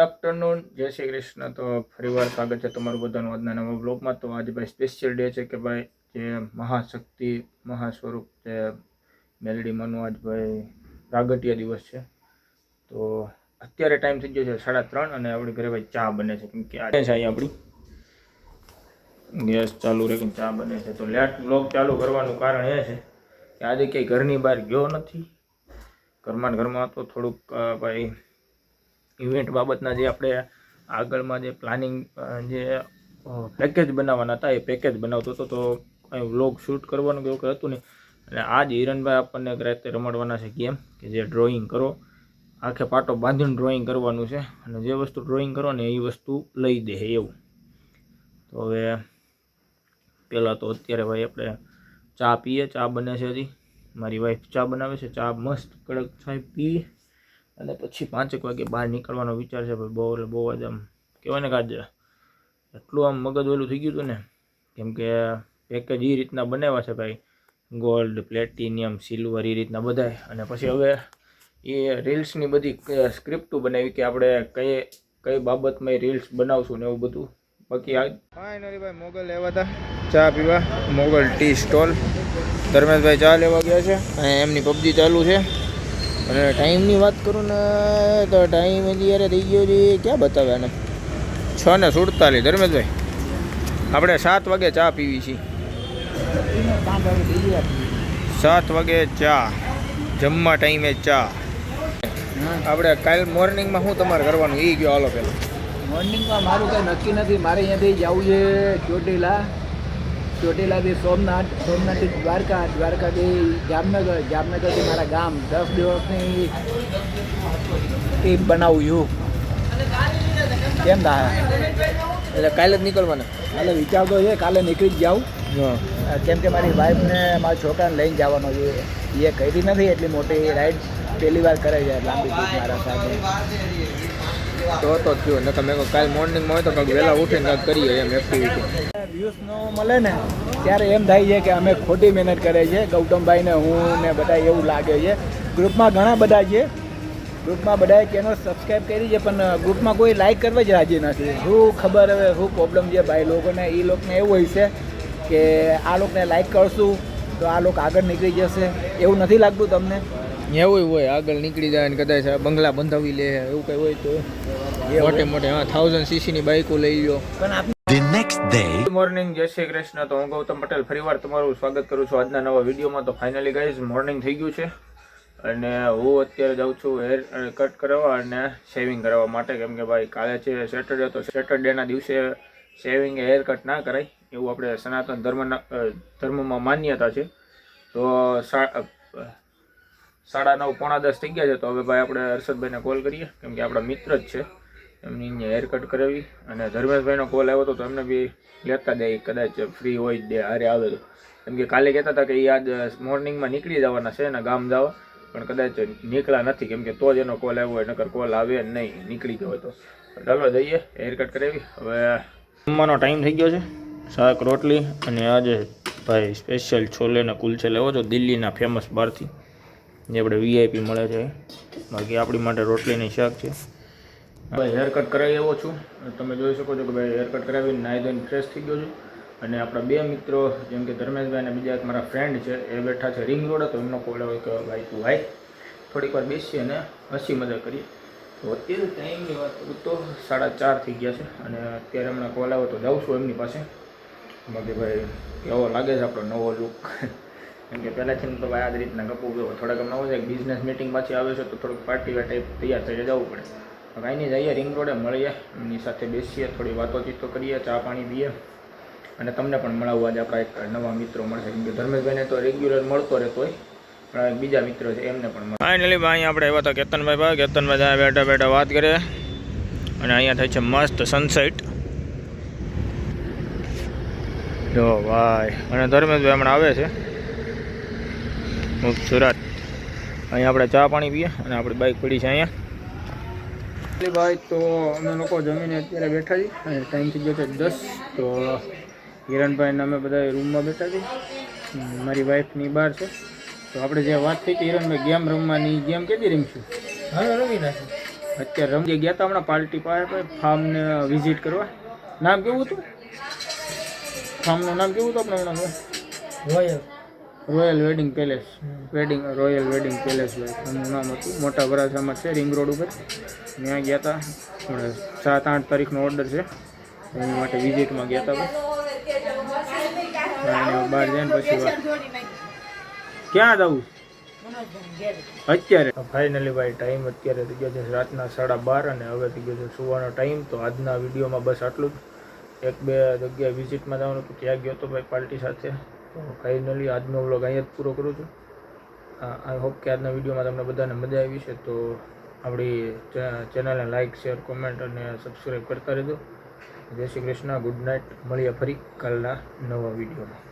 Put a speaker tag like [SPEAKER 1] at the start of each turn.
[SPEAKER 1] Afternoon, જય શ્રી કૃષ્ણ। તો ફરીવાર સ્વાગત છે તમારું બધાનું આજના નવા બ્લોગમાં। તો આજે ભાઈ સ્પેશિયલ ડે છે કે ભાઈ જે મહાશક્તિ મહાસ્વરૂપ જે મેલડીમાંનું આજ ભાઈ પ્રાગટ્ય દિવસ છે। તો અત્યારે ટાઈમ થઈ ગયો છે 3:30 અને આપણી ઘરે ભાઈ ચા બને છે, કેમ કે આજે છે અહીંયા આપણી ગેસ ચાલુ રાખીને ચા બને છે। તો લેટ બ્લોગ ચાલુ કરવાનું કારણ એ છે કે આજે ક્યાંય ઘરની બહાર ગયો નથી, ઘરમાં હતો। થોડુંક ભાઈ ઇવેન્ટ બાબતના જે આપણે આગળમાં જે પ્લાનિંગ જે પેકેજ બનાવવાના હતા એ પેકેજ બનાવતો હતો, તો કંઈ વ્લોગ શૂટ કરવાનું એવું કંઈ હતું નહીં। અને આજ હિરણભાઈ આપણને રાતે રમાડવાના છે ગેમ કે જે ડ્રોઈંગ કરો, આખે પાટો બાંધીને ડ્રોઈંગ કરવાનું છે અને જે વસ્તુ ડ્રોઈંગ કરો ને એ વસ્તુ લઈ દે એવું। તો હવે પહેલાં તો અત્યારે ભાઈ આપણે ચા પીએ, ચા બને છે હજી, મારી વાઈફ ચા બનાવે છે, ચા મસ્ત કડક ચાય પી અને પછી 5 વાગે બહાર નીકળવાનો વિચાર છે ભાઈ। બહુ જ આમ કહેવાય ને કે આજે એટલું આમ મગજ ઓલું થઈ ગયું હતું ને, કેમ કે પેકેજ એ રીતના બનાવ્યા છે ભાઈ, ગોલ્ડ, પ્લેટિનિયમ, સિલ્વર એ રીતના બધાય। અને પછી હવે એ રીલ્સની બધી સ્ક્રિપ્ટો બનાવી કે આપણે કઈ બાબતમાં રીલ્સ બનાવશું ને એવું બધું। બાકી આ ફાઇનલી ભાઈ મોગલ લેવા હતા ચા પીવા, મોગલ ટી સ્ટોલ। ધર્મેશભાઈ ચા લેવા ગયા છે અને એમની પબજી ચાલુ છે। અને ટાઈમની વાત કરું ને તો ટાઈમ હજી યાર થઈ ગયો છે, ક્યાં બતાવે ને 6:47। ધર્મેશભાઈ આપણે 7 વાગે ચા પીવી છીએ, 7 વાગે ચા, જમવા ટાઈમે ચા। આપણે કાલ મોર્નિંગમાં શું તમારે કરવાનું એ ગયો હાલો પહેલાં।
[SPEAKER 2] મોર્નિંગમાં મારું કંઈ નક્કી નથી, મારે અહીંયાથી જવું છે ચોટીલાથી સોમનાથથી દ્વારકાથી જામનગરથી મારા ગામ 10 દિવસની ટ્રીપ બનાવું છું। કેમ થાય
[SPEAKER 1] એટલે કાલે જ નીકળવાના?
[SPEAKER 2] કાલે વિચારતો છે કાલે નીકળી જ જાઉં, કેમ કે મારી વાઈફને મારા છોકરાને લઈને જવાનો છે। એ કરી નથી એટલી મોટી રાઈડ, પહેલી વાર કરે છે લાંબી ટ્રીપ મારા સાથે।
[SPEAKER 1] તો થયું ને તમે કાલ મોર્નિંગમાં હોય તો કંઈક વહેલા ઉઠીને કંઈક કરીએ એમ એક્ટિવિટી।
[SPEAKER 2] વ્યૂઝ ન મળે ને ત્યારે એમ થાય છે કે અમે ખોટી મહેનત કરે છે ગૌતમભાઈને, હું ને બધા, એવું લાગે છે। ગ્રુપમાં ઘણા બધા છે, ગ્રુપમાં બધાએ ચેનલ સબસ્ક્રાઈબ કરી છે, પણ ગ્રુપમાં કોઈ લાઈક કરવા જ રાજી નથી। શું ખબર હવે શું પ્રોબ્લેમ છે ભાઈ લોકોને? એ લોકોને એવું હોય છે કે આ લોકોને લાઈક કરશું તો આ લોકો આગળ નીકળી જશે, એવું નથી લાગતું તમને?
[SPEAKER 1] એવું હોય આગળ નીકળી જાય ને કદાચ બંગલા બંધાવી લે એવું કંઈ હોય તો મોટે 1000 cc ની બાઇકો લઈ લો। પણ ગુડ મોર્નિંગ, જય શ્રી કૃષ્ણ। તો હું ગૌતમ પટેલ ફરીવાર તમારું સ્વાગત કરું છું આજના નવા વિડીયોમાં। તો ફાઇનલી ગાઈઝ મોર્નિંગ થઈ ગયું છે અને હું અત્યારે જાઉં છું હેર કટ કરાવવા અને શેવિંગ કરાવવા માટે, કેમ કે ભાઈ કાલે છે સેટરડે, તો સેટરડેના દિવસે શેવિંગ હેર કટ ના કરાય એવું આપણે સનાતન ધર્મમાં માન્યતા છે। તો 9:30 પોણા 10 થઈ ગયા છે। તો હવે ભાઈ આપણે હર્ષદભાઈને કોલ કરીએ, કેમ કે આપણા મિત્ર જ છે, એમની અહીંયા હેર કટ કરાવી। અને ધર્મેશભાઈનો કોલ આવ્યો હતો તો એમને બી લેતા દે, કદાચ ફ્રી હોય જ દે હારે આવે તો, કેમ કે કાલે કહેતા હતા કે એ આજ મોર્નિંગમાં નીકળી જવાના છે ને ગામ જવા, પણ કદાચ નીકળ્યા નથી, કેમ કે તો જ એનો કોલ આવ્યો હોય, નકર કોલ આવે નહીં, નીકળી ગયો હોય તો। ચાલો જઈએ હેર કટ કરાવી। હવે જમવાનો ટાઈમ થઈ ગયો છે, શાક રોટલી અને આજે ભાઈ સ્પેશિયલ છોલે ને કુલચે લેવો છો દિલ્હીના ફેમસ બહારથી, જે આપણે વીઆઈપી મળે છે। બાકી આપણી માટે રોટલીની શાક છે। ભાઈ હેર કટ કરાવી આવ્યો છું, તમે જોઈ શકો છો કે ભાઈ હેર કટ કરાવીને નાહી ધોઈને ફ્રેશ થઈ ગયો છું। અને આપણા 2 મિત્રો જેમ કે ધર્મેશભાઈ અને બીજા એક મારા ફ્રેન્ડ છે એ બેઠા છે રિંગ રોડ। તો એમનો કોલ આવ્યો કે ભાઈ તું ભાઈ થોડીક વાર બેસીએ અને હસી મજા કરીએ। તો અત્યારે ટાઈમની વાત કરું તો 4:30 થઈ ગયા છે અને અત્યારે હમણાં કોલ આવ્યો તો જાઉં છું એમની પાસે। બાકી ભાઈ કેવો લાગે છે આપણો નવો લુક? કેમ કે પહેલાંથી તો ભાઈ આ જ રીતના ગપવું ગયો, થોડાક હમણાં હોય બિઝનેસ મિટિંગ પાછી આવે છે તો થોડુંક પાર્ટીવેર ટાઈપ તૈયાર થઈને જવું પડે। કાંઈ નહીં, જઈએ રિંગ રોડે મળીએ, એમની સાથે બેસીએ, થોડી વાતોચીતો કરીએ, ચા પાણી પીએ અને તમને પણ મળાવવા આજે આપણા એક નવા મિત્રો મળશે, કેમ કે ધર્મેશભાઈને તો રેગ્યુલર મળતો રહેતો હોય, પણ એક બીજા મિત્રો છે એમને પણ મળે। ફાઇનલી ભાઈ આપણે આવ્યા હતા કેતનભાઈ ત્યાં બેઠા બેઠા વાત કરે અને અહીંયા થાય છે મસ્ત સનસેટ જો ભાઈ। અને ધર્મેશભાઈ હમણાં આવે છે સુરત, અહીંયા આપણે ચા પાણી પીએ અને આપણી બાઇક પડી છે અહીંયા ભાઈ। તો અમે લોકો જમીને અત્યારે બેઠા છીએ અને ટાઈમ થઈ ગયો છે 10। તો હિરણભાઈને અમે બધા રૂમમાં બેઠા છીએ, મારી વાઈફની બહાર છે। તો આપણે જે વાત થઈ હતી હિરણભાઈ ગેમ રમવાની, ગેમ કેટલી રમીશું?
[SPEAKER 2] હાલો રમી નાખી,
[SPEAKER 1] અત્યારે રમજી ગયા હતા હમણાં પાર્ટી પાસે ફાર્મને વિઝિટ કરવા. નામ કેવું હતું ફાર્મનું નામ કેવું હતું આપણે હમણાં? Royal wedding palace. Royal wedding palace ભાઈ ફાર્મનું નામ હતું. મોટા વરાછામાં છે, રિંગ રોડ ઉપર. ત્યાં ગયા હતા. આપણે 7-8 તારીખનો ઓર્ડર છે, એની માટે વિઝિટમાં ગયા હતા ભાઈ. બહાર જઈને પછી ક્યાં જવું અત્યારે? ફાઇનલી ભાઈ ટાઈમ અત્યારે થઈ ગયો છે રાતના 12:30 અને હવે થઈ ગયો છે સુવાનો ટાઈમ. તો આજના વિડીયોમાં બસ આટલું જ. 1-2 જગ્યાએ વિઝિટમાં જવાનું હતું, ત્યાં ગયો હતો ભાઈ પાર્ટી સાથે. તો ફાઇનલી આજનો વ્લોગ અહીંયા જ પૂરો કરું છું. આઈ હોપ કે આજના વિડીયોમાં તમને બધાને મજા આવી છે. તો આપણી ચેનલને લાઇક, શેર, કોમેન્ટ અને સબસ્ક્રાઈબ કરતા રહેજો. જય શ્રી કૃષ્ણ, ગુડ નાઇટ. મળીએ ફરી કાલના નવા વિડીયોમાં.